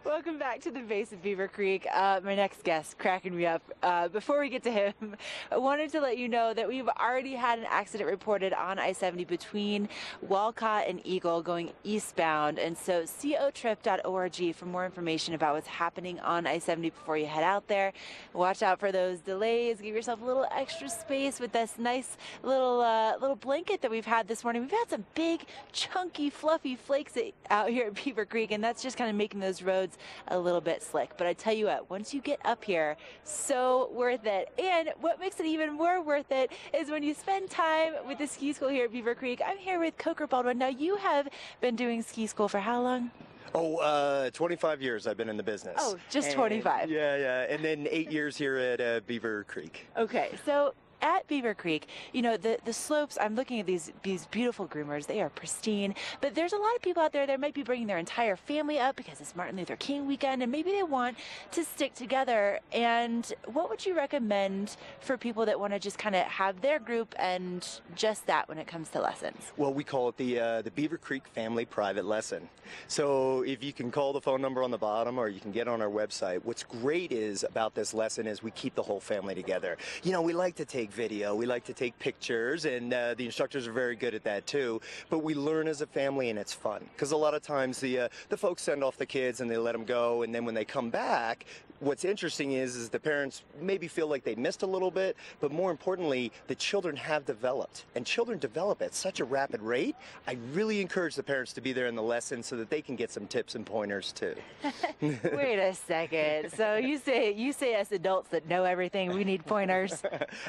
Welcome back to the base of Beaver Creek. My next guest cracking me up. Before we get to him, I wanted to let you know that we've already had an accident reported on I-70 between Walcott and Eagle going eastbound. And so cotrip.org for more information about what's happening on I-70 before you head out there. Watch out for those delays. Give yourself a little extra space with this nice little blanket that we've had this morning. We've had some big, chunky, fluffy flakes out here at Beaver Creek, and that's just kind of making those roads a little bit slick. But I tell you what, once you get up here, so worth it. And what makes it even more worth it is when you spend time with the ski school here at Beaver Creek. I'm here with Coker Baldwin. Now, you have been doing ski school for how long? 25 years I've been in the business. Oh, just 25. Yeah. And then 8 years here at Beaver Creek. Okay, so at Beaver Creek, you know, the slopes, I'm looking at these beautiful groomers. They are pristine, but there's a lot of people out there that might be bringing their entire family up because it's Martin Luther King weekend, and maybe they want to stick together. And what would you recommend for people that want to just kind of have their group and just that when it comes to lessons? Well, we call it the Beaver Creek Family Private Lesson. So if you can call the phone number on the bottom or you can get on our website, what's great is about this lesson is we keep the whole family together. You know, we like to take video, we like to take pictures, and the instructors are very good at that too, but we learn as a family and it's fun because a lot of times the folks send off the kids and they let them go, and then when they come back, what's interesting is the parents maybe feel like they missed a little bit, but more importantly, the children have developed, and children develop at such a rapid rate. I really encourage the parents to be there in the lesson so that they can get some tips and pointers too. Wait a second. So you say as adults that know everything, we need pointers?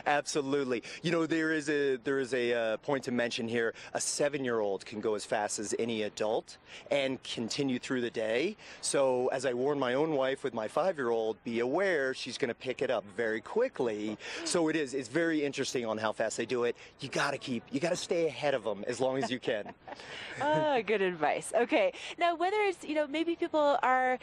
Absolutely. You know, there is a point to mention here. A 7-year-old can go as fast as any adult and continue through the day. So as I warn my own wife with my 5-year-old, be aware she's going to pick it up very quickly. So it's very interesting on how fast they do it. You got to stay ahead of them as long as you can. Oh, good advice. Okay. Now, whether it's, you know, maybe people are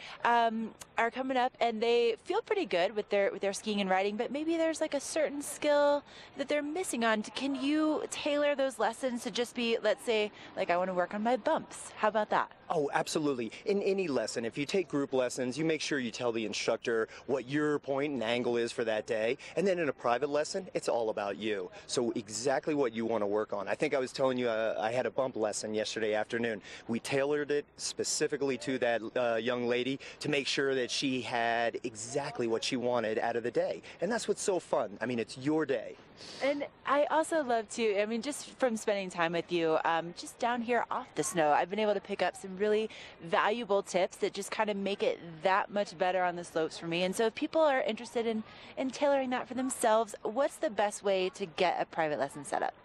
coming up and they feel pretty good with their skiing and riding, but maybe there's like a certain skill that they're missing on. Can you tailor those lessons to just be, let's say, like I want to work on my bumps? How about that? Oh, absolutely. In any lesson, if you take group lessons, you make sure you tell the instructor what your point and angle is for that day. And then in a private lesson, it's all about you. So exactly what you want to work on. I think I was telling you I had a bump lesson yesterday afternoon. We tailored it specifically to that young lady to make sure that she had exactly what she wanted out of the day. And that's what's so fun. I mean, it's your day. And I also love to, I mean, just from spending time with you, just down here off the snow, I've been able to pick up some really valuable tips that just kind of make it that much better on the slopes for me. And so if people are interested in tailoring that for themselves, what's the best way to get a private lesson set up?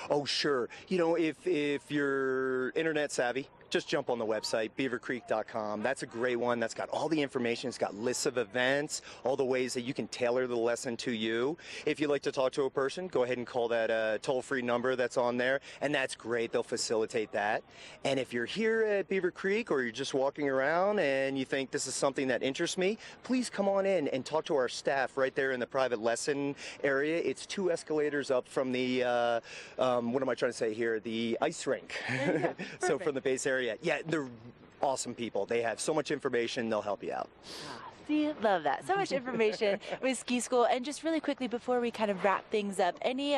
Oh, sure. You know, if you're internet savvy, just jump on the website, beavercreek.com. That's a great one. That's got all the information. It's got lists of events, all the ways that you can tailor the lesson to you. If you'd like to talk to a person, go ahead and call that toll-free number that's on there, and that's great. They'll facilitate that. And if you're here at Beaver Creek or you're just walking around and you think this is something that interests me, please come on in and talk to our staff right there in the private lesson area. It's 2 escalators up from the, what am I trying to say here, the ice rink. Yeah, so from the base area. Yeah, they're awesome people. They have so much information, they'll help you out. See, love that. So much information with ski school. And just really quickly before we kind of wrap things up, any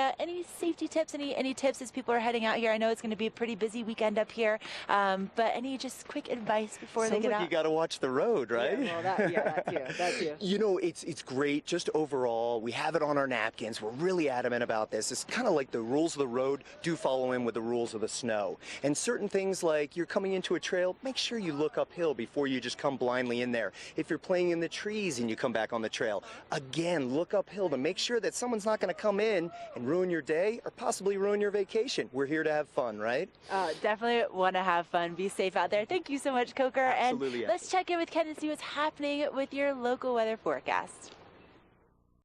safety tips, any tips as people are heading out here? I know it's going to be a pretty busy weekend up here, but any just quick advice before they get out? You got to watch the road, right? Yeah, well, that too. You know, it's great. Just overall, we have it on our napkins. We're really adamant about this. It's kind of like the rules of the road do follow in with the rules of the snow. And certain things like you're coming into a trail, make sure you look uphill before you just come blindly in there. If you're playing in the trees and you come back on the trail, again, look uphill to make sure that someone's not going to come in and ruin your day or possibly ruin your vacation. We're here to have fun, right? Definitely want to have fun. Be safe out there. Thank you so much, Coker. Absolutely. And let's check in with Ken and see what's happening with your local weather forecast.